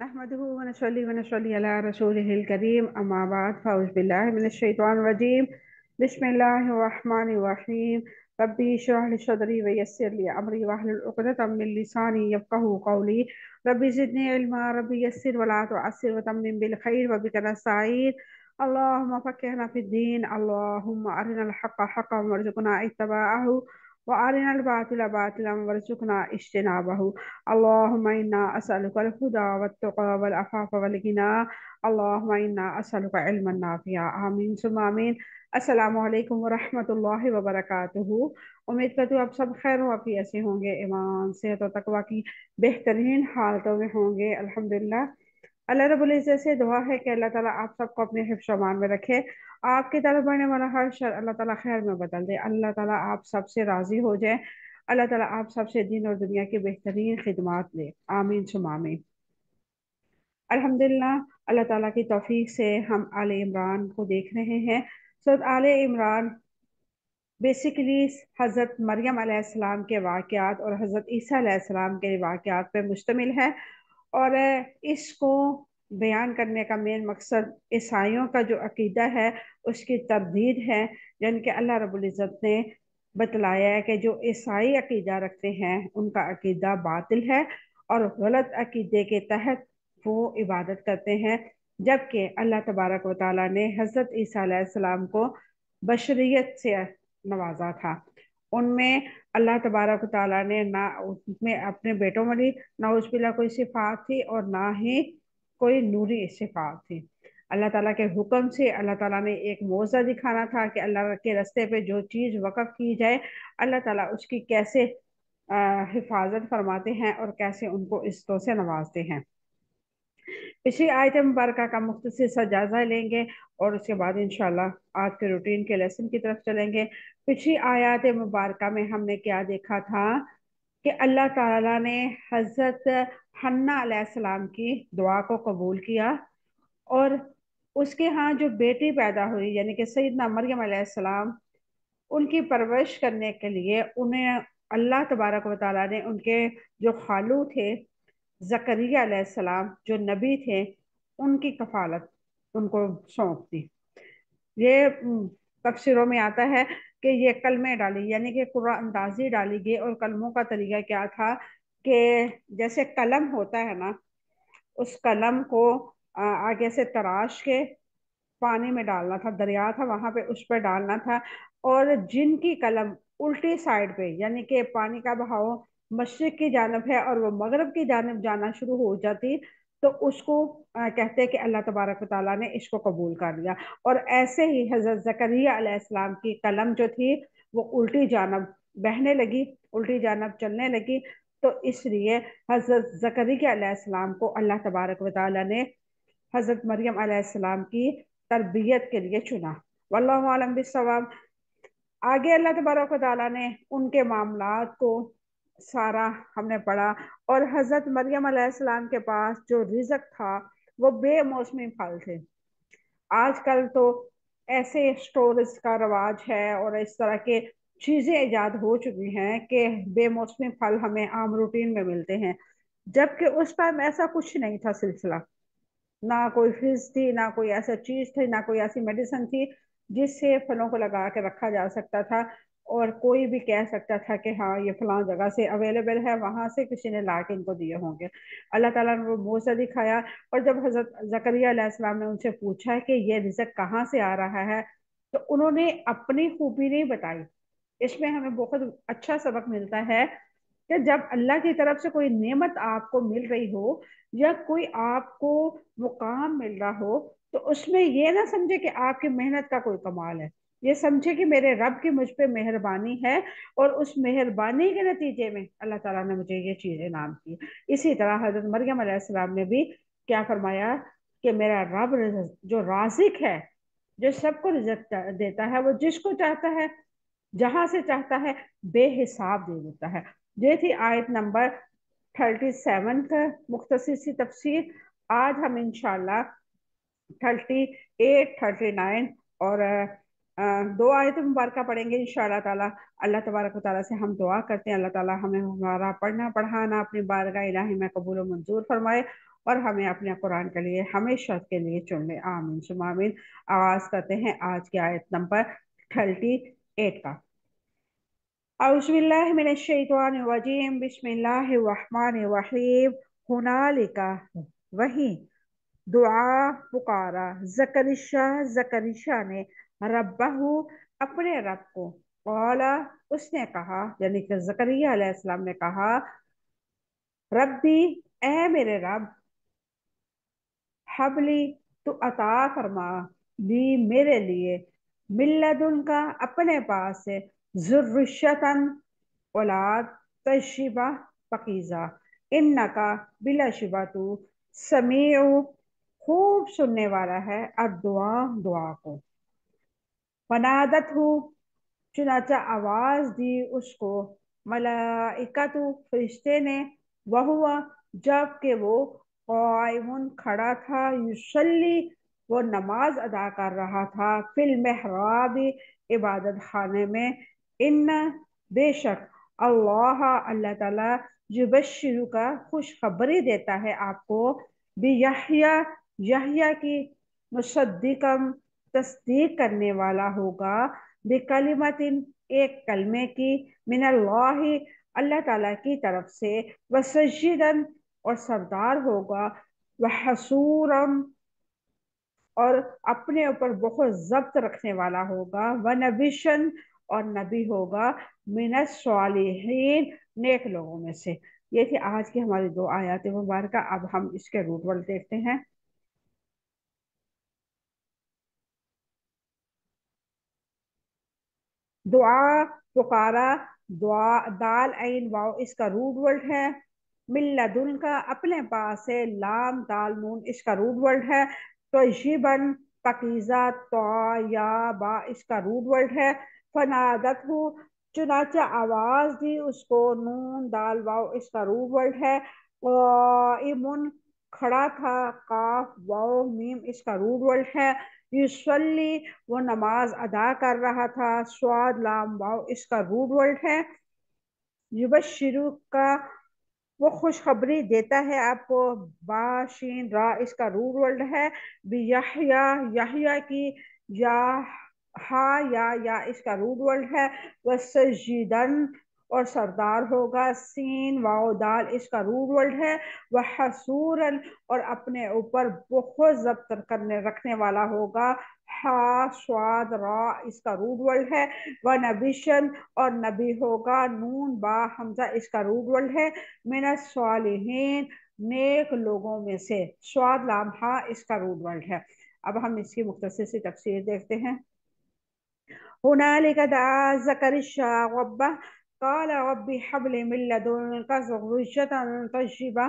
نحمده ونصلي على رسوله الكريم أما بعد فأعوذ بالله من الشيطان الرجيم بسم الله الرحمن الرحيم ربي اشرح لي صدري ويسر لي أمري واحلل عقدة من لساني يفقهوا قولي ربي زدني علما ربي يسر ولا تعسر وتمم بالخير وبك نستعين اللهم فقهنا في الدين اللهم أرنا الحق حقا وارزقنا اتباعه وأرنا الباطل باطلا وارزقنا اجتنابه اللهم إنا أسألك الهدى والتقى والعفاف والغنى اللهم إنا أسألك علما نافعا آمین ثم آمین۔ السلام علیکم ورحمۃ اللہ وبرکاتہ۔ امید کرتی ہوں آپ سب خیر و عافیت سے ہوں گے، ایمان صحت و تقوی کی بہترین حالتوں میں ہوں گے الحمدللہ۔ اللہ رب العزت سے دعا ہے کہ اللہ تعالیٰ آپ سب کو اپنے حفظ و امان میں رکھے، آپ کی طرف بڑھنے والا ہر شر اللہ تعالیٰ خیر میں بدل دے، اللہ تعالیٰ آپ سب سے راضی ہو جائے، اللہ تعالیٰ آپ سب سے دین اور دنیا کی بہترین خدمات لے، آمین ثم آمین۔ الحمدللہ اللہ تعالیٰ کی توفیق سے ہم آل عمران کو دیکھ رہے ہیں۔ سورۃ آل عمران بیسیکلی حضرت مریم علیہ السلام کے واقعات اور حضرت عیسیٰ علیہ السلام کے واقعات پہ مشتمل ہے، اور اس کو بیان کرنے کا مین مقصد عیسائیوں کا جو عقیدہ ہے اس کی تردید ہے، یعنی کہ اللہ رب العزت نے بتلایا ہے کہ جو عیسائی عقیدہ رکھتے ہیں ان کا عقیدہ باطل ہے اور غلط عقیدے کے تحت وہ عبادت کرتے ہیں، جبکہ اللہ تبارک و تعالیٰ نے حضرت عیسیٰ علیہ السلام کو بشریت سے نوازا تھا۔ ان میں اللہ تبارک و تعالیٰ نے نہ اس میں اپنے بیٹوں والی نعوذ باللہ کوئی صفات تھی اور نہ ہی کوئی نوری صفات تھی۔ اللہ تعالیٰ کے حکم سے اللہ تعالیٰ نے ایک معجزہ دکھانا تھا کہ اللہ کے رستے پہ جو چیز وقف کی جائے اللہ تعالیٰ اس کی کیسے حفاظت فرماتے ہیں اور کیسے ان کو عزتوں سے نوازتے ہیں۔ پچھلی آیت مبارکہ کا مختصر سا جائزہ لیں گے اور اس کے بعد انشاءاللہ آج کے روٹین کے لیسن کی طرف چلیں گے۔ پچھلی آیات مبارکہ میں ہم نے کیا دیکھا تھا کہ اللہ تعالیٰ نے حضرت حنہ علیہ السلام کی دعا کو قبول کیا اور اس کے ہاں جو بیٹی پیدا ہوئی یعنی کہ سیدنا مریم علیہ السلام، ان کی پرورش کرنے کے لیے انہیں اللہ تبارک و تعالیٰ نے ان کے جو خالو تھے زکریا علیہ السلام جو نبی تھے ان کی کفالت ان کو سونپ دی۔ یہ تفسیروں میں آتا ہے کہ یہ کلمے ڈالی یعنی کہ قرآن اندازی ڈالی گئی، اور کلموں کا طریقہ کیا تھا کہ جیسے قلم ہوتا ہے نا، اس قلم کو آگے سے تراش کے پانی میں ڈالنا تھا، دریا تھا وہاں پہ اس پہ ڈالنا تھا، اور جن کی قلم الٹی سائڈ پہ یعنی کہ پانی کا بہاؤ مشرق کی جانب ہے اور وہ مغرب کی جانب جانا شروع ہو جاتی تو اس کو کہتے کہ اللہ تبارک و تعالیٰ نے اس کو قبول کر لیا۔ اور ایسے ہی حضرت زکریا علیہ السلام کی قلم جو تھی وہ الٹی جانب بہنے لگی، الٹی جانب چلنے لگی، تو اس لیے حضرت زکریا علیہ السلام کو اللہ تبارک و تعالیٰ نے حضرت مریم علیہ السلام کی تربیت کے لیے چنا۔ واللہ عالم بالصواب۔ آگے اللہ تبارک و تعالیٰ نے ان کے معاملات کو سارا ہم نے پڑھا، اور حضرت مریم علیہ السلام کے پاس جو رزق تھا وہ بے موسمی پھل تھے۔ آج کل تو ایسے سٹورز کا رواج ہے اور اس طرح کے چیزیں ایجاد ہو چکی ہیں کہ بے موسمی پھل ہمیں عام روٹین میں ملتے ہیں، جبکہ اس ٹائم ایسا کچھ نہیں تھا سلسلہ، نہ کوئی فریج تھی، نہ کوئی ایسا چیز تھی، نہ کوئی ایسی میڈیسن تھی جس سے پھلوں کو لگا کے رکھا جا سکتا تھا اور کوئی بھی کہہ سکتا تھا کہ ہاں یہ فلاں جگہ سے اویلیبل ہے، وہاں سے کسی نے لا کے ان کو دیے ہوں گے۔ اللہ تعالیٰ نے وہ معجزہ دکھایا، اور جب حضرت زکریا علیہ السلام نے ان سے پوچھا کہ یہ رزق کہاں سے آ رہا ہے تو انہوں نے اپنی خوبی نہیں بتائی۔ اس میں ہمیں بہت اچھا سبق ملتا ہے کہ جب اللہ کی طرف سے کوئی نعمت آپ کو مل رہی ہو یا کوئی آپ کو مقام مل رہا ہو تو اس میں یہ نہ سمجھے کہ آپ کی محنت کا کوئی کمال ہے، یہ سمجھے کہ میرے رب کی مجھ پہ مہربانی ہے اور اس مہربانی کے نتیجے میں اللہ تعالیٰ نے مجھے یہ چیز انعام کی۔ اسی طرح حضرت مریم علیہ السلام نے بھی کیا فرمایا کہ میرا رب جو رازق ہے، جو سب کو رزق دیتا ہے، وہ جس کو چاہتا ہے جہاں سے چاہتا ہے بے حساب دے دیتا ہے۔ یہ تھی آیت نمبر 37 کا مختصر سی تفسیر۔ آج ہم انشاءاللہ 38 39 اور دو آیت مبارکہ پڑھیں گے انشاءاللہ تعالی۔ اللہ تبارک و تعالیٰ سے ہم دعا کرتے ہیں اللہ تعالیٰ ہمیں ہمارا پڑھنا پڑھانا اپنی بارگاہ الہی میں قبول و منظور فرمائے، اور ہمیں اپنے قرآن کے لیے ہمیشہ کے لیے چن لے، آمین ثم آمین۔ آغاز کرتے ہیں آج کی آیت نمبر 38 کا۔ اعوذ باللہ من الشیطان الرجیم، بسم اللہ الرحمن الرحیم۔ ہنالک، وہیں، دعا پکارا، زکریا نے، ربہ، اپنے رب کو، قالا، اس نے کہا، یعنی کہ زکریا علیہ السلام نے کہا، ربی، اے میرے رب، حبلی، تو عطا فرما، لی، میرے لیے، من لدن کا، اپنے پاس سے، ذرشتاً، اولاد، طیبہ، پاکیزہ، انکا، بلا شبہ تو، سمیع، خوب سننے والا ہے، الدعا، دعا کو۔ فنادت ہو، چنانچہ آواز دی اس کو، ملائکۃ، فرشتے نے، وہوا، جب کہ وہ، قائم، کھڑا تھا، یصلی، وہ نماز ادا کر رہا تھا، فی المحراب، عبادت خانے میں، ان، بے شک، اللہ، اللہ تعالیٰ، یبشر کا، خوشخبری دیتا ہے آپ کو، بیحییٰ، یحییٰ کی، مصدقم، تصدیق کرنے والا ہوگا، بکلمت، ایک کلمے کی، من اللہ، اللہ تعالیٰ کی طرف سے، وسیداً، اور سردار ہوگا، وحصورا، اور اپنے اوپر بہت ضبط رکھنے والا ہوگا، ونبیشن، اور نبی ہوگا، من الصالحین، نیک لوگوں میں سے۔ یہ تھی آج کی ہماری دو آیات مبارکہ۔ اب ہم اس کے روٹ ورڈ دیکھتے ہیں۔ دعا پکارا، دعا، دال عین واو اس کا روٹ ورڈ ہے، من لدن کا، اپنے پاس سے، لام دال نون اس کا روٹ ورڈ ہے، طیباً، پاکیزہ، تو، یا، با اس کا روٹ ورڈ ہے، فنادت ہو، چنانچہ آواز دی اس کو، نون دال واو اس کا روٹ ورڈ ہے، قائم، کھڑا تھا، قاف واو میم اس کا روٹ ورڈ ہے، یصلی، وہ نماز ادا کر رہا تھا، سواد لام واو اس کا روٹ ورڈ ہے، یبشرو کا، وہ خوشخبری دیتا ہے آپ کو، باشین را اس کا روٹ ورڈ ہے، بیحییٰ، یحییٰ کی، یا، ہا، یا اس کا روٹ ورڈ ہے، وسیداً، اور سردار ہوگا، سین واو دال اس کا روٹ ورڈ ہے، وحصوراً، اور اپنے اوپر بہت ضبط کرنے رکھنے والا ہوگا، ہا، سواد را اس کا روٹ ورڈ ہے، ونبیشن، اور نبی ہوگا، نون با حمزہ اس کا روٹ ورڈ ہے، من الصالحین، نیک لوگوں میں سے، سواد لام ہا اس کا روٹ ورڈ ہے۔ اب ہم اس کی مختصر سی تفسیر دیکھتے ہیں۔ هنالك دعا زكريا ربه قال رب هب لي من لدنك ذرية طيبة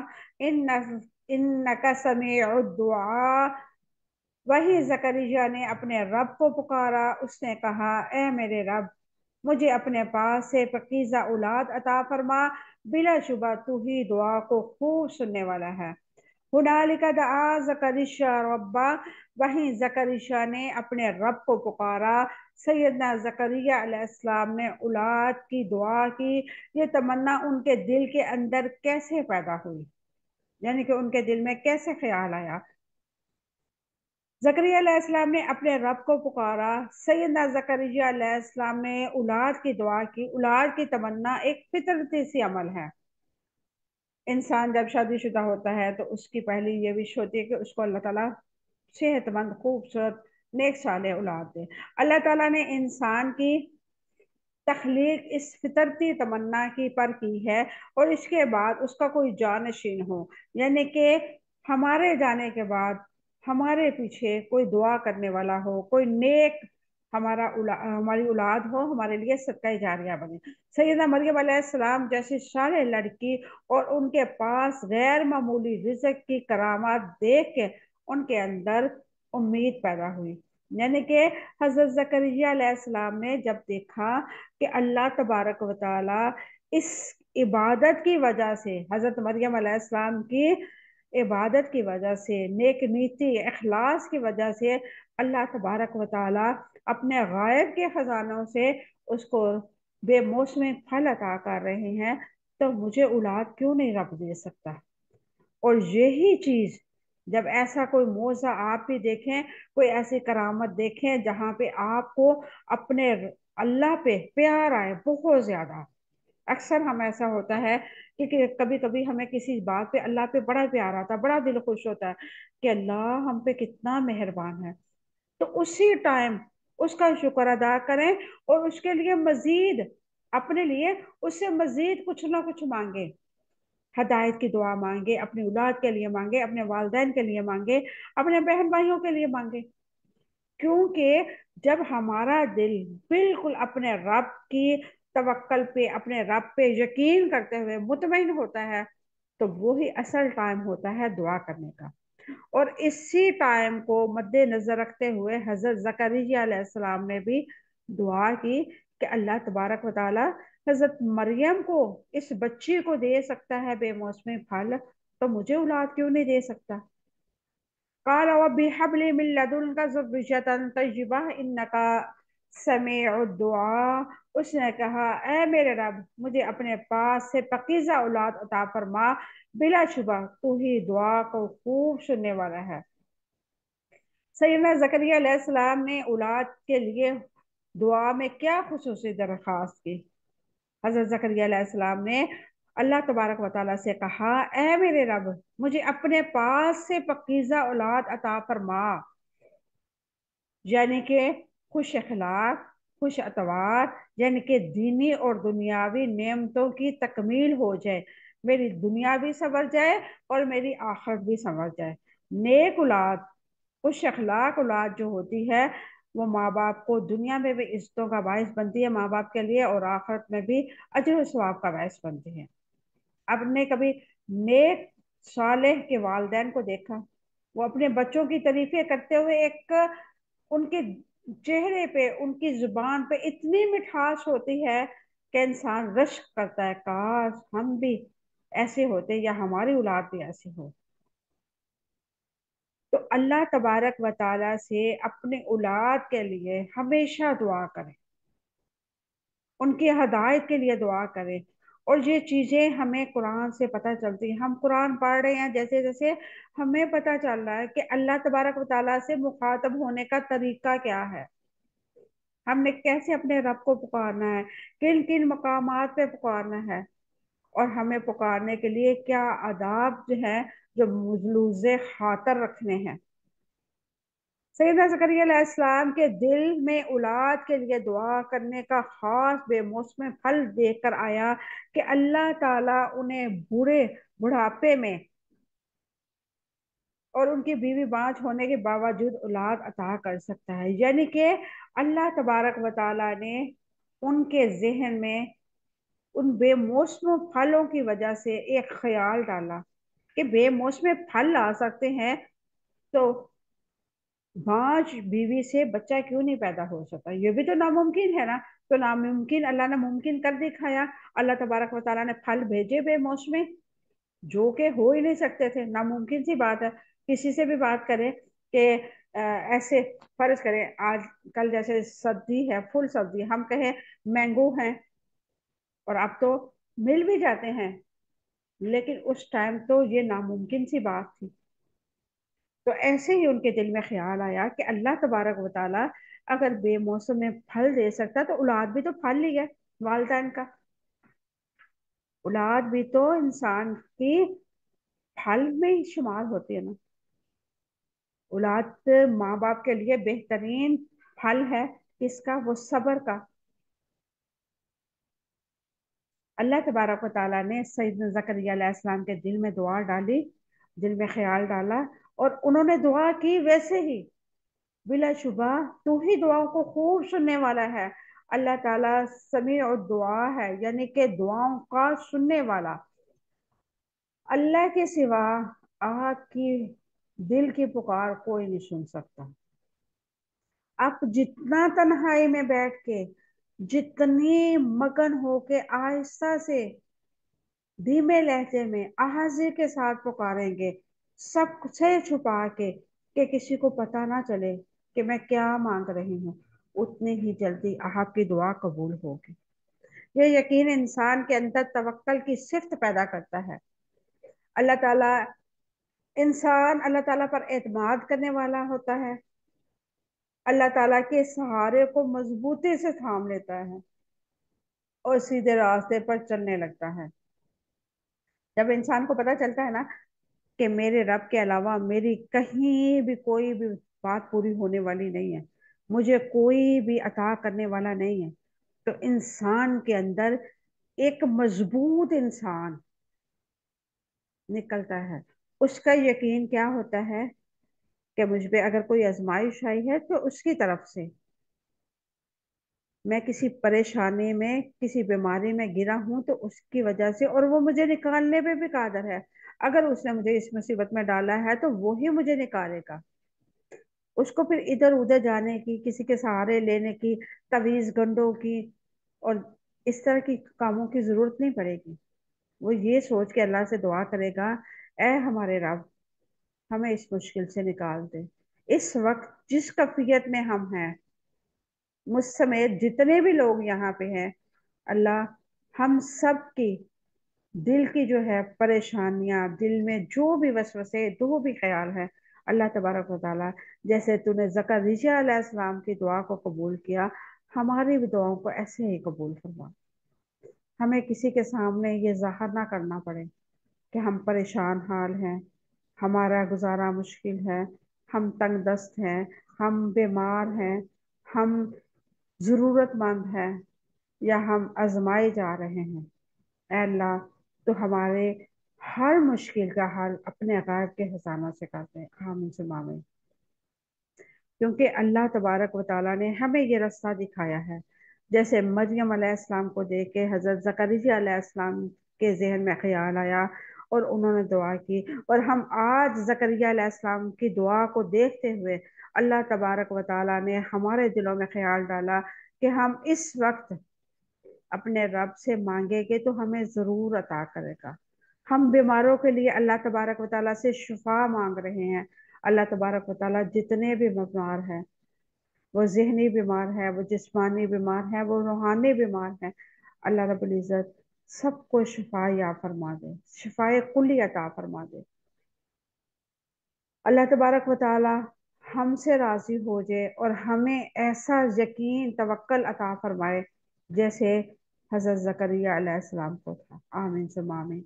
إنك سميع الدعاء۔ وہی زکریا نے اپنے رب کو پکارا، اس نے کہا، اے میرے رب، مجھے اپنے پاس سے پاکیزہ اولاد عطا فرما، بلا شبہ تو ہی دعا کو خوب سننے والا ہے۔ ہنالک دعا زکریا ربا، وہیں زکریا نے اپنے رب کو پکارا۔ سیدنا زکریا علیہ السلام نے اولاد کی دعا کی۔ یہ تمنا ان کے دل کے اندر کیسے پیدا ہوئی، یعنی کہ ان کے دل میں کیسے خیال آیا؟ زکریا علیہ السلام نے اپنے رب کو پکارا، سیدنا زکریا علیہ السلام نے اولاد کی دعا کی۔ اولاد کی تمنا ایک فطرتی سی عمل ہے۔ انسان جب شادی شدہ ہوتا ہے تو اس کی پہلی یہ وش ہوتی ہے کہ اس کو اللہ تعالیٰ صحت مند، خوبصورت، نیک صالح اولاد دے۔ اللہ تعالیٰ نے انسان کی تخلیق اس فطرتی تمنا کی پر کی ہے، اور اس کے بعد اس کا کوئی جانشین ہو، یعنی کہ ہمارے جانے کے بعد ہمارے پیچھے کوئی دعا کرنے والا ہو، کوئی نیک ہماری اولاد ہو، ہمارے لیے صدقہ جاریہ بنے۔ سیدہ مریم علیہ السلام جیسی صالح لڑکی اور ان کے پاس غیر معمولی رزق کی کرامات دیکھ کے ان کے اندر امید پیدا ہوئی، یعنی کہ حضرت زکریا علیہ السلام نے جب دیکھا کہ اللہ تبارک و تعالی اس عبادت کی وجہ سے، حضرت مریم علیہ السلام کی عبادت کی وجہ سے، نیک نیتی اخلاص کی وجہ سے، اللہ تبارک و تعالی اپنے غائب کے خزانوں سے اس کو بے موسمی پھل عطا کر رہے ہیں، تو مجھے اولاد کیوں نہیں رب دے سکتا؟ اور یہی چیز جب ایسا کوئی موضوع آپ بھی دیکھیں، کوئی ایسی کرامت دیکھیں جہاں پہ آپ کو اپنے اللہ پہ پیار آئے بہت زیادہ. اکثر ہم ایسا ہوتا ہے کہ کبھی کبھی ہمیں کسی بات پہ اللہ پہ بڑا پیار آتا ہے، بڑا دل خوش ہوتا ہے کہ اللہ ہم پہ کتنا مہربان ہے. تو اسی ٹائم اس کا شکر ادا کریں اور اس کے لیے مزید اپنے لیے اس سے مزید کچھ نہ کچھ مانگے. ہدایت کی دعا مانگے، اپنی اولاد کے لیے مانگے، اپنے والدین کے لیے مانگے، اپنے بہن بھائیوں کے لیے مانگے. کیونکہ جب ہمارا دل بالکل اپنے رب کی توکل پہ، اپنے رب پہ یقین کرتے ہوئے مطمئن ہوتا ہے، تو وہی اصل ٹائم ہوتا ہے دعا کرنے کا. اور اسی ٹائم کو مد نظر رکھتے ہوئے حضرت زکریا علیہ السلام نے بھی دعا کی کہ اللہ تبارک و تعالی حضرت مریم کو، اس بچی کو دے سکتا ہے بے موسمی پھل، تو مجھے اولاد کیوں نہیں دے سکتا؟ قال رب هب لي من لدنك ذرية طيبة انك سمیع الدعاء. اس نے کہا اے میرے رب، مجھے اپنے پاس سے پاکیزہ اولاد عطا فرما، بلا شبہ تو ہی دعا کو خوب سننے والا ہے. سیدنا زکریا علیہ السلام نے اولاد کے لیے دعا میں کیا خصوصی درخواست کی؟ حضرت زکریا علیہ السلام نے اللہ تبارک و تعالیٰ سے کہا اے میرے رب، مجھے اپنے پاس سے پاکیزہ اولاد عطا فرما، یعنی کہ خوش اخلاق، خوش اتوار، یعنی کہ دینی اور دنیاوی نعمتوں کی تکمیل ہو جائے، میری دنیا بھی سنور جائے اور میری آخرت بھی سنور جائے. نیک اولاد، خوش اخلاق اولاد جو ہوتی ہے وہ ماں باپ کو دنیا میں بھی عزتوں کا باعث بنتی ہے ماں باپ کے لیے، اور آخرت میں بھی اجر و ثواب کا باعث بنتی ہے. اب نے کبھی نیک صالح کے والدین کو دیکھا؟ وہ اپنے بچوں کی تعریفیں کرتے ہوئے ایک ان کے چہرے پہ، ان کی زبان پہ اتنی مٹھاس ہوتی ہے کہ انسان رشک کرتا ہے کاش ہم بھی ایسے ہوتے یا ہماری اولاد بھی ایسی ہو. تو اللہ تبارک و تعالیٰ سے اپنے اولاد کے لیے ہمیشہ دعا کریں، ان کی ہدایت کے لیے دعا کریں. اور یہ چیزیں ہمیں قرآن سے پتہ چلتی ہیں. ہم قرآن پڑھ رہے ہیں، جیسے جیسے ہمیں پتہ چل رہا ہے کہ اللہ تبارک و تعالیٰ سے مخاطب ہونے کا طریقہ کیا ہے، ہم نے کیسے اپنے رب کو پکارنا ہے، کن کن مقامات پہ پکارنا ہے، اور ہمیں پکارنے کے لیے کیا آداب جو ہیں جو ملوز خاطر رکھنے ہیں. سیدنا زکریا علیہ السلام کے دل میں اولاد کے لیے دعا کرنے کا خاص بے موسم پھل دیکھ کر آیا کہ اللہ تعالیٰ انہیں بڑھاپے میں اور ان کی بیوی بانجھ ہونے کے باوجود اولاد عطا کر سکتا ہے. یعنی کہ اللہ تبارک و تعالیٰ نے ان کے ذہن میں ان بے موسم پھلوں کی وجہ سے ایک خیال ڈالا کہ بے موسم پھل آ سکتے ہیں، تو بانجھ بیوی سے بچہ کیوں نہیں پیدا ہو سکتا؟ یہ بھی تو ناممکن ہے نا. تو ناممکن اللہ نے ممکن کر دکھایا. اللہ تبارک و تعالیٰ نے پھل بھیجے بے موسم، جو کہ ہو ہی نہیں سکتے تھے. ناممکن سی بات ہے. کسی سے بھی بات کریں کہ ایسے فرض کریں آج کل جیسے سبزی ہے، فل سبزی، ہم کہیں مینگو ہیں، اور اب تو مل بھی جاتے ہیں، لیکن اس ٹائم تو یہ ناممکن سی بات تھی. تو ایسے ہی ان کے دل میں خیال آیا کہ اللہ تبارک و تعالیٰ اگر بے موسم میں پھل دے سکتا تو اولاد بھی تو پھل ہی ہے والدین کا. اولاد بھی تو انسان کی پھل میں ہی شمار ہوتی ہے نا. اولاد ماں باپ کے لیے بہترین پھل ہے کس کا؟ وہ صبر کا. اللہ تبارک و تعالیٰ نے سیدنا زکریا علیہ السلام کے دل میں دعا ڈالی، دل میں خیال ڈالا، اور انہوں نے دعا کی ویسے ہی. بلا شبہ تو ہی دعاؤں کو خوب سننے والا ہے. اللہ تعالیٰ سمیع الدعا ہے، یعنی کہ دعاؤں کا سننے والا. اللہ کے سوا آپ کی دل کی پکار کوئی نہیں سن سکتا. آپ جتنا تنہائی میں بیٹھ کے، جتنی مگن ہو کے آہستہ سے دھیمے لہجے میں حاضر کے ساتھ پکاریں گے، سب سے چھپا کے کہ کسی کو پتہ نہ چلے کہ میں کیا مانگ رہی ہوں، اتنی ہی جلدی آپ کی دعا قبول ہوگی. یہ یقین انسان کے اندر توکل کی صفت پیدا کرتا ہے. اللہ تعالیٰ انسان اللہ تعالیٰ پر اعتماد کرنے والا ہوتا ہے، اللہ تعالیٰ کے سہارے کو مضبوطی سے تھام لیتا ہے اور سیدھے راستے پر چلنے لگتا ہے۔ جب انسان کو پتہ چلتا ہے نا کہ میرے رب کے علاوہ میری کہیں بھی کوئی بھی بات پوری ہونے والی نہیں ہے، مجھے کوئی بھی عطا کرنے والا نہیں ہے، تو انسان کے اندر ایک مضبوط انسان نکلتا ہے۔ اس کا یقین کیا ہوتا ہے کہ مجھ پہ اگر کوئی آزمائش آئی ہے تو اس کی طرف سے، میں کسی پریشانی میں کسی بیماری میں گرا ہوں تو اس کی وجہ سے، اور وہ مجھے نکالنے پہ بھی قادر ہے۔ اگر اس نے مجھے اس مصیبت میں ڈالا ہے تو وہی مجھے نکالے گا۔ اس کو پھر ادھر ادھر جانے کی، کسی کے سہارے لینے کی، تعویذ گنڈوں کی اور اس طرح کی کاموں کی ضرورت نہیں پڑے گی۔ وہ یہ سوچ کے اللہ سے دعا کرے گا، اے ہمارے رب، ہمیں اس مشکل سے نکال دے۔ اس وقت جس کیفیت میں ہم ہیں، مجھ سمیت جتنے بھی لوگ یہاں پہ ہیں، اللہ ہم سب کی دل کی جو ہے پریشانیاں، دل میں جو بھی وسوسے، جو بھی خیال ہے، اللہ تبارک و تعالیٰ جیسے تو نے زکریا علیہ السلام کی دعا کو قبول کیا، ہماری بھی دعاؤں کو ایسے ہی قبول فرما۔ ہمیں کسی کے سامنے یہ ظاہر نہ کرنا پڑے کہ ہم پریشان حال ہیں، ہمارا گزارا مشکل ہے، ہم تنگ دست ہیں، ہم بیمار ہیں، ہم ضرورت مند ہیں، یا ہم آزمائے جا رہے ہیں۔ اے اللہ تو ہمارے ہر مشکل کا حل اپنے عقائد کے خزانہ سے کرتے ہیں، آمین سے آمین۔ کیونکہ اللہ تبارک و تعالیٰ نے ہمیں یہ رستہ دکھایا ہے۔ جیسے مریم علیہ السلام کو دیکھ کے حضرت زکریا علیہ السلام کے ذہن میں خیال آیا اور انہوں نے دعا کی، اور ہم آج زکریا علیہ السلام کی دعا کو دیکھتے ہوئے اللہ تبارک و تعالیٰ نے ہمارے دلوں میں خیال ڈالا کہ ہم اس وقت اپنے رب سے مانگے گے تو ہمیں ضرور عطا کرے گا۔ ہم بیماروں کے لیے اللہ تبارک و تعالیٰ سے شفا مانگ رہے ہیں۔ اللہ تبارک و تعالیٰ جتنے بھی بیمار ہیں، وہ ذہنی بیمار ہے، وہ جسمانی بیمار ہے، وہ روحانی بیمار ہے، اللہ رب العزت سب کو شفا یا فرما دے، شفا کلی عطا فرما دے۔ اللہ تبارک و تعالیٰ ہم سے راضی ہو جائے اور ہمیں ایسا یقین توکل عطا فرمائے جیسے حضرت زکریا علیہ السلام کو تھا، آمین ثم آمین۔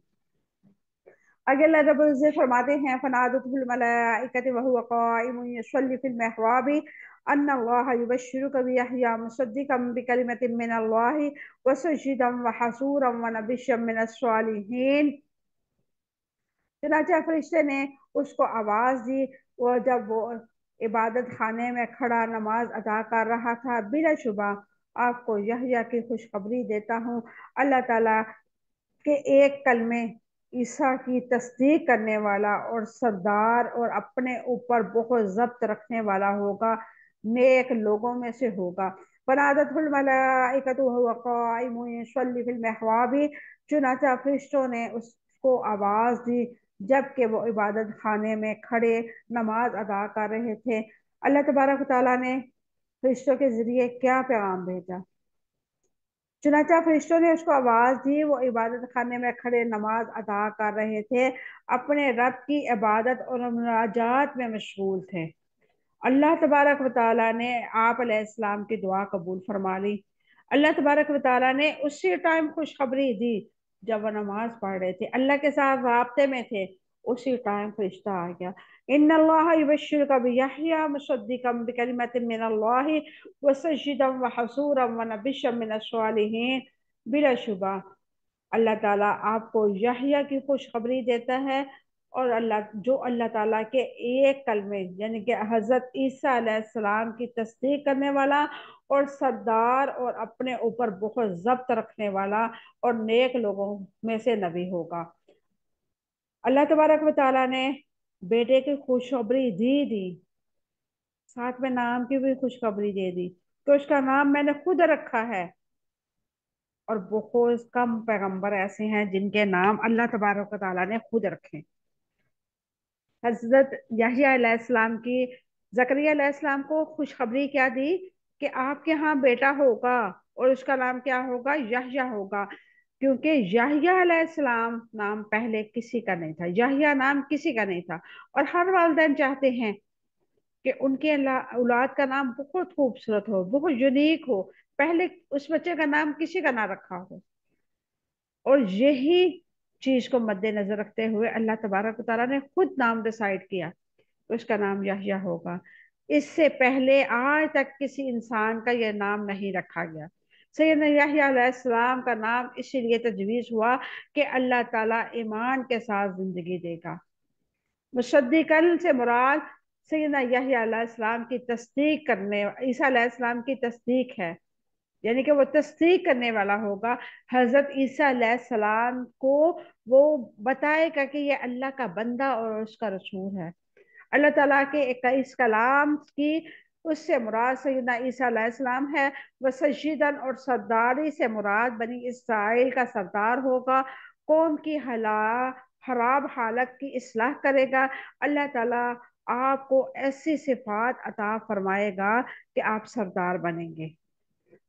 آگے اللہ رب العزت فرماتے ہیں، فنادته الملائکۃ وهو قائم یصلی فی المحراب ان اللہ یبشرک بیحییٰ مصدقا بکلمۃ من اللہ وسیدا وحصورا ونبیا من الصالحین۔ چنانچہ فرشتے نے اس کو آواز دی، اور جب وہ عبادت خانے میں کھڑا نماز ادا کر رہا تھا، بلا شبہ آپ کو یحییٰ کی خوشخبری دیتا ہوں، اللہ تعالیٰ کے ایک کلمے عیسیٰ کی تصدیق کرنے والا اور سردار اور اپنے اوپر بہت ضبط رکھنے والا ہوگا، نیک لوگوں میں سے ہوگا۔ فنادت الملائکۃ وہو قائم یصلی فی المحراب، چنانچہ فرشتوں نے اس کو آواز دی جبکہ وہ عبادت خانے میں کھڑے نماز ادا کر رہے تھے۔ اللہ تبارک تعالیٰ نے فرشتوں کے ذریعے کیا پیغام بھیجا؟ چنانچہ فرشتوں نے اس کو آواز دی، وہ عبادت خانے میں کھڑے نماز ادا کر رہے تھے، اپنے رب کی عبادت اور مناجات میں مشغول تھے۔ اللہ تبارک و تعالیٰ نے آپ علیہ السلام کی دعا قبول فرما لی۔ اللہ تبارک و تعالیٰ نے اسی ٹائم خوشخبری دی جب وہ نماز پڑھ رہے تھے، اللہ کے ساتھ رابطے میں تھے، اسی ٹائم فرشتہ آ گیا، ان اللہ یبشرک بیحییٰ مصدقا بکلمۃ من اللہ وسیدا وحصورا ونبیا من الصالحین۔ بلا شبہ اللہ تعالیٰ آپ کو یحییٰ کی خوشخبری دیتا ہے، اور اللہ تعالیٰ کے ایک کلمے یعنی کہ حضرت عیسیٰ علیہ السلام کی تصدیق کرنے والا اور سردار اور اپنے اوپر بہت ضبط رکھنے والا اور نیک لوگوں میں سے نبی ہوگا۔ اللہ تبارک و تعالیٰ نے بیٹے کی خوشخبری دی، ساتھ میں نام کی بھی خوشخبری دے دی کہ اس کا نام میں نے خود رکھا ہے، اور بہت کم پیغمبر ایسے ہیں جن کے نام اللہ تبارک و تعالیٰ نے خود رکھے۔ حضرت یحییٰ علیہ السلام کی زکریا علیہ السلام کو خوشخبری کیا دی کہ آپ کے ہاں بیٹا ہوگا اور اس کا نام کیا ہوگا؟ یحییٰ ہوگا۔ کیونکہ یحییٰ علیہ السلام نام پہلے کسی کا نہیں تھا، یحییٰ نام کسی کا نہیں تھا، اور ہر والدین چاہتے ہیں کہ ان کے اولاد کا نام بہت خوبصورت ہو، بہت یونیک ہو، پہلے اس بچے کا نام کسی کا نہ رکھا ہو، اور یہی چیز کو مد نظر رکھتے ہوئے اللہ تبارک و تعالیٰ نے خود نام ڈیسائیڈ کیا، اس کا نام یحییٰ ہوگا۔ اس سے پہلے آج تک کسی انسان کا یہ نام نہیں رکھا گیا۔ سیدنا یحییٰ علیہ السلام کا نام اسی لیے تجویز ہوا کہ اللہ تعالیٰ ایمان کے ساتھ زندگی دے گا۔ مصدقاً سے مراد سیدنا یحییٰ علیہ السلام کی تصدیق کرنے، عیسیٰ علیہ السلام کی تصدیق ہے، یعنی کہ وہ تصدیق کرنے والا ہوگا حضرت عیسیٰ علیہ السلام کو، وہ بتائے گا کہ یہ اللہ کا بندہ اور اس کا رسول ہے۔ اللہ تعالیٰ کے 21 کلام کی اس سے مراد سیدنا عیسیٰ علیہ السلام ہے۔ وہ سیداً اور سرداری سے مراد بنی اسرائیل کا سردار ہوگا، قوم کی خراب حالت کی اصلاح کرے گا۔ اللہ تعالیٰ آپ کو ایسی صفات عطا فرمائے گا کہ آپ سردار بنیں گے،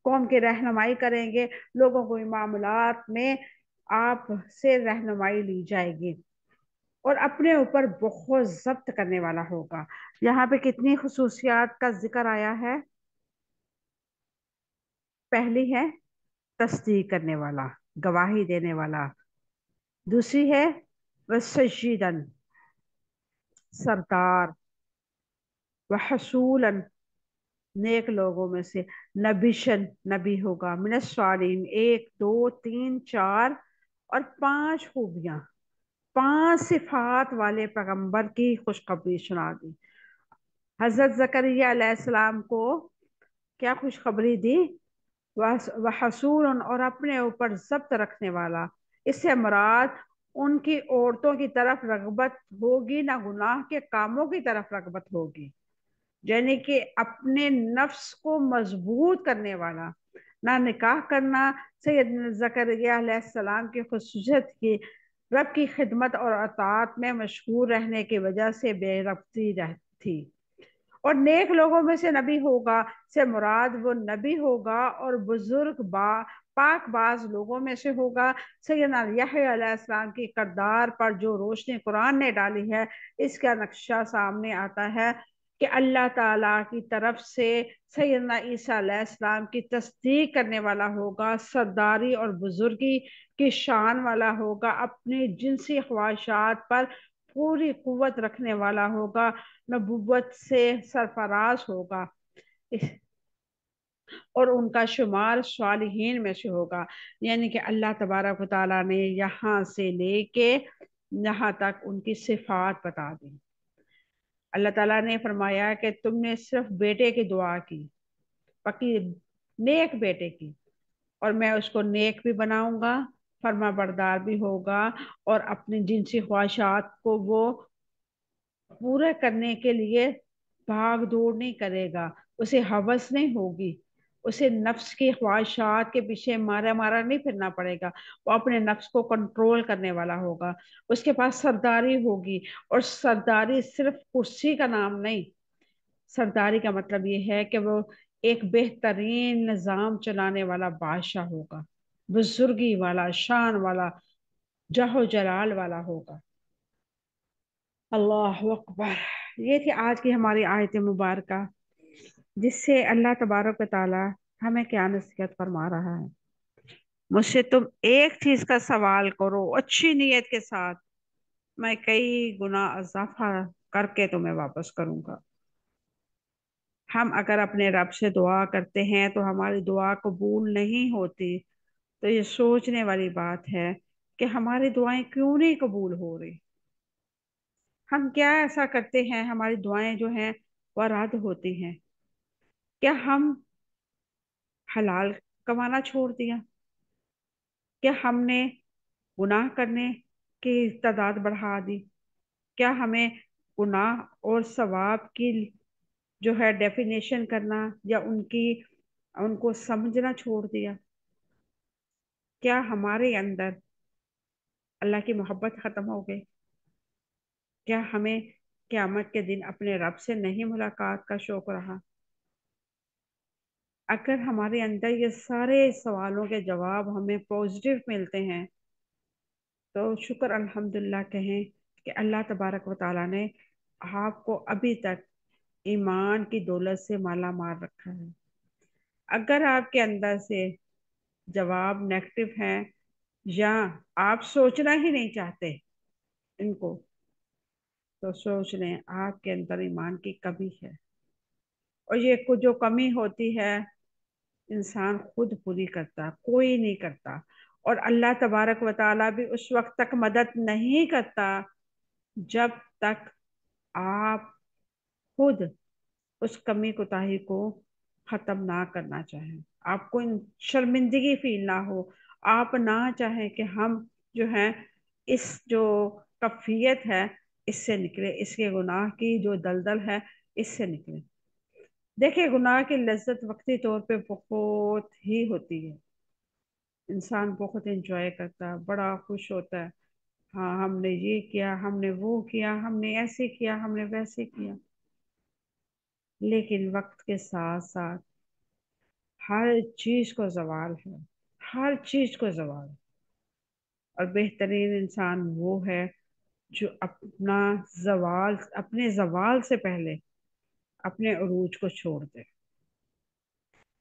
قوم کی رہنمائی کریں گے، لوگوں کو معاملات میں آپ سے رہنمائی لی جائے گی، اور اپنے اوپر بہت ضبط کرنے والا ہوگا۔ یہاں پہ کتنی خصوصیات کا ذکر آیا ہے؟ پہلی ہے تصدیق کرنے والا، گواہی دینے والا۔ دوسری ہے وسیدن، سردار، وحصولاً، نیک لوگوں میں سے، نبیشن، نبی ہوگا، من الصالحین، 1 2 3 4 اور 5 خوبیاں، 5 صفات والے پیغمبر کی خوشخبری سنا دی۔ حضرت زکریا علیہ السلام کو کیا خوشخبری دی؟ وحصول، اور اپنے اوپر ضبط رکھنے والا۔ اس سے مراد ان کی عورتوں کی طرف رغبت ہوگی، نہ گناہ کے کاموں کی طرف رغبت ہوگی، یعنی کہ اپنے نفس کو مضبوط کرنے والا، نہ نکاح کرنا۔ سید زکریا علیہ السلام کی خصوصیت کی رب کی خدمت اور اطاعت میں مشغول رہنے کی وجہ سے بے ربطی تھی۔ اور نیک لوگوں میں سے نبی ہوگا سے مراد وہ نبی ہوگا اور بزرگ پاک باز لوگوں میں سے ہوگا۔ سیدنا یحییٰ علیہ السلام کی کردار پر جو روشنی قرآن نے ڈالی ہے، اس کا نقشہ سامنے آتا ہے کہ اللہ تعالیٰ کی طرف سے سیدنا عیسیٰ علیہ السلام کی تصدیق کرنے والا ہوگا، سرداری اور بزرگی کی شان والا ہوگا، اپنی جنسی خواہشات پر پوری قوت رکھنے والا ہوگا، نبوت سے سرفراز ہوگا، اور ان کا شمار صالحین میں سے ہوگا۔ یعنی کہ اللہ تبارک و تعالیٰ نے یہاں سے لے کے یہاں تک ان کی صفات بتا دی۔ اللہ تعالیٰ نے فرمایا کہ تم نے صرف بیٹے کی دعا کی، پکی نیک بیٹے کی، اور میں اس کو نیک بھی بناؤں گا، فرما بردار بھی ہوگا، اور اپنی جنسی خواہشات کو وہ پورے کرنے کے لیے بھاگ دوڑ نہیں کرے گا، اسے ہوس نہیں ہوگی، اسے نفس کی خواہشات کے پیچھے مارا مارا نہیں پھرنا پڑے گا، وہ اپنے نفس کو کنٹرول کرنے والا ہوگا، اس کے پاس سرداری ہوگی۔ اور سرداری صرف کرسی کا نام نہیں، سرداری کا مطلب یہ ہے کہ وہ ایک بہترین نظام چلانے والا بادشاہ ہوگا، بزرگی والا، شان والا، جاہ و جلال والا ہوگا۔ اللہ اکبر۔ یہ تھی آج کی ہماری آیت مبارکہ، جس سے اللہ تبارک و تعالی ہمیں کیا نصیحت فرما رہا ہے؟ مجھ سے تم ایک چیز کا سوال کرو اچھی نیت کے ساتھ، میں کئی گنا اضافہ کر کے تمہیں واپس کروں گا۔ ہم اگر اپنے رب سے دعا کرتے ہیں تو ہماری دعا قبول نہیں ہوتی، تو یہ سوچنے والی بات ہے کہ ہماری دعائیں کیوں نہیں قبول ہو رہی۔ ہم کیا ایسا کرتے ہیں ہماری دعائیں جو ہیں وہ رد ہوتی ہیں؟ کیا ہم حلال کمانا چھوڑ دیا؟ کیا ہم نے گناہ کرنے کی تعداد بڑھا دی؟ کیا ہمیں گناہ اور ثواب کی جو ہے ڈیفینیشن کرنا یا ان کو سمجھنا چھوڑ دیا؟ کیا ہمارے اندر اللہ کی محبت ختم ہو گئی؟ کیا ہمیں قیامت کے دن اپنے رب سے نہیں ملاقات کا شوق رہا؟ اگر ہمارے اندر یہ سارے سوالوں کے جواب ہمیں پازیٹیو ملتے ہیں تو شکر الحمدللہ کہیں کہ اللہ تبارک و تعالیٰ نے آپ کو ابھی تک ایمان کی دولت سے مالا مال رکھا ہے۔ اگر آپ کے اندر سے جواب نیگیٹو ہیں یا آپ سوچنا ہی نہیں چاہتے ان کو، تو سوچ لیں آپ کے اندر ایمان کی کمی ہے، اور یہ جو کمی ہوتی ہے انسان خود پوری کرتا، کوئی نہیں کرتا، اور اللہ تبارک و تعالیٰ بھی اس وقت تک مدد نہیں کرتا جب تک آپ خود اس کمی کوتاہی کو ختم نہ کرنا چاہیں، آپ کو شرمندگی فیل نہ ہو، آپ نہ چاہیں کہ ہم جو ہیں اس جو کفیت ہے اس سے نکلے، اس کے گناہ کی جو دلدل ہے اس سے نکلے۔ دیکھیں گناہ کی لذت وقتی طور پہ بہت ہی ہوتی ہے، انسان بہت انجوائے کرتا ہے، بڑا خوش ہوتا ہے، ہاں ہم نے یہ کیا، ہم نے وہ کیا، ہم نے ایسے کیا، ہم نے ویسے کیا، لیکن وقت کے ساتھ ساتھ ہر چیز کو زوال ہے، ہر چیز کو زوال ہے، اور بہترین انسان وہ ہے جو اپنے زوال سے پہلے اپنے عروج کو چھوڑ دے۔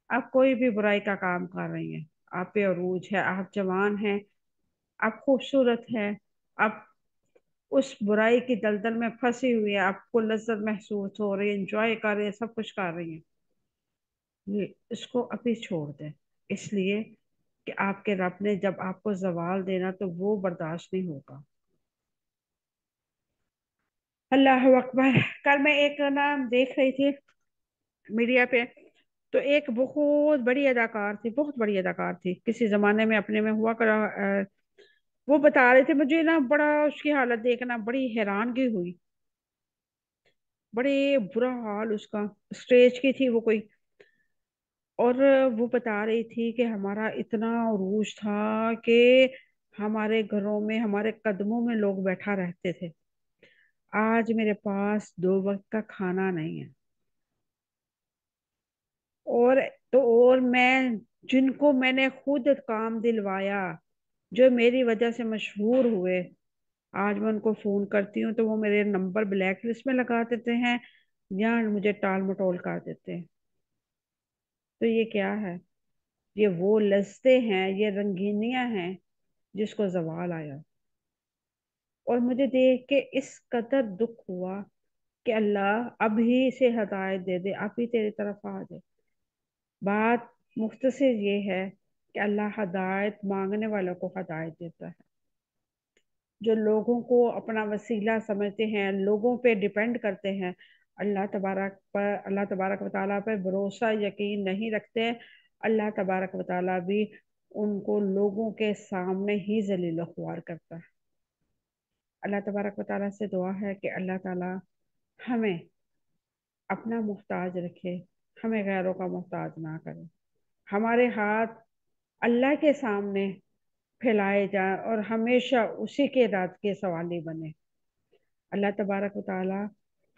آپ کوئی بھی برائی کا کام کر رہی ہیں، آپ پہ عروج ہے، آپ جوان ہیں، آپ خوبصورت ہیں، آپ اس برائی کی دلدل میں پھنسی ہوئی ہیں، آپ کو لذت محسوس ہو رہی ہے، انجوائے کر رہی ہیں، سب کچھ کر رہی ہیں، اس کو ابھی چھوڑ دیں، اس لیے کہ آپ کے رب نے جب آپ کو زوال دینا تو وہ برداشت نہیں ہوگا۔ اللہ اکبر۔ کل میں ایک نام دیکھ رہی تھی میڈیا پہ، تو ایک بہت بڑی اداکار تھی، بہت بڑی اداکار تھی، کسی زمانے میں اپنے میں ہوا کرا، وہ بتا رہے تھے، مجھے نا بڑا اس کی حالت دیکھنا بڑی حیرانگی ہوئی، بڑے برا حال اس کا، اسٹیج کی تھی وہ کوئی، اور وہ بتا رہی تھی کہ ہمارا اتنا عروج تھا کہ ہمارے گھروں میں ہمارے قدموں میں لوگ بیٹھا رہتے تھے، آج میرے پاس 2 وقت کا کھانا نہیں ہے، اور اور میں جن کو میں نے خود کام دلوایا، جو میری وجہ سے مشہور ہوئے، آج میں ان کو فون کرتی ہوں تو وہ میرے نمبر بلیک لسٹ میں لگا دیتے ہیں یا مجھے ٹال مٹول کر دیتے ہیں۔ تو یہ کیا ہے؟ یہ وہ لذتیں ہیں، یہ رنگینیاں ہیں جس کو زوال آیا، اور مجھے دیکھ کے اس قدر دکھ ہوا کہ اللہ اب ہی اسے ہدایت دے دے، اب ہی تیری طرف آ جائے۔ بات مختصر یہ ہے کہ اللہ ہدایت مانگنے والوں کو ہدایت دیتا ہے، جو لوگوں کو اپنا وسیلہ سمجھتے ہیں، لوگوں پہ ڈیپینڈ کرتے ہیں، اللہ تبارک و تعالیٰ پر بھروسہ یقین نہیں رکھتے، اللہ تبارک و تعالیٰ بھی ان کو لوگوں کے سامنے ہی ذلیل و خوار کرتا ہے۔ اللہ تبارک و تعالیٰ سے دعا ہے کہ اللہ تعالیٰ ہمیں اپنا محتاج رکھے، ہمیں غیروں کا محتاج نہ کرے، ہمارے ہاتھ اللہ کے سامنے پھیلائے جائیں اور ہمیشہ اسی کے رات کے سوالی بنے۔ اللہ تبارک و تعالی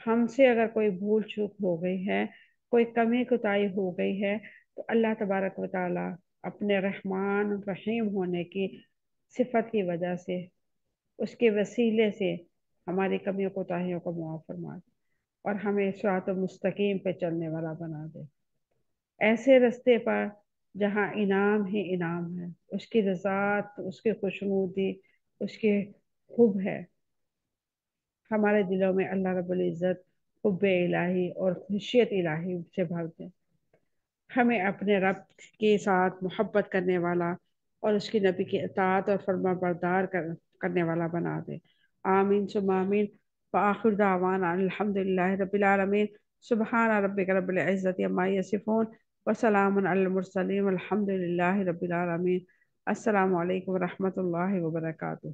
ہم سے اگر کوئی بھول چوک ہو گئی ہے، کوئی کمی کوتاہی ہو گئی ہے، تو اللہ تبارک و تعالی اپنے رحمان رحیم ہونے کی صفت کی وجہ سے، اس کے وسیلے سے ہماری کمیوں کوتاہیوں کو معاف فرما دے اور ہمیں صراط مستقیم پہ چلنے والا بنا دے، ایسے رستے پر جہاں انعام ہی انعام ہے، اس کی رضات، اس کی خوشنودی، اس کی حب ہے۔ ہمارے دلوں میں اللہ رب العزت حب الہی اور خشیت الہی سے بھر دے، ہمیں اپنے رب کے ساتھ محبت کرنے والا اور اس کی نبی کی اطاعت اور فرما بردار کرنے والا بنا دے۔ آمین ثم آمین۔ وآخر دعوانا الحمدللہ رب العالمین۔ سبحان ربک رب العزت عما یصفون وسلام علی المرسلین والحمد للہ رب العالمین۔ السلام علیکم ورحمۃ اللہ وبرکاتہ۔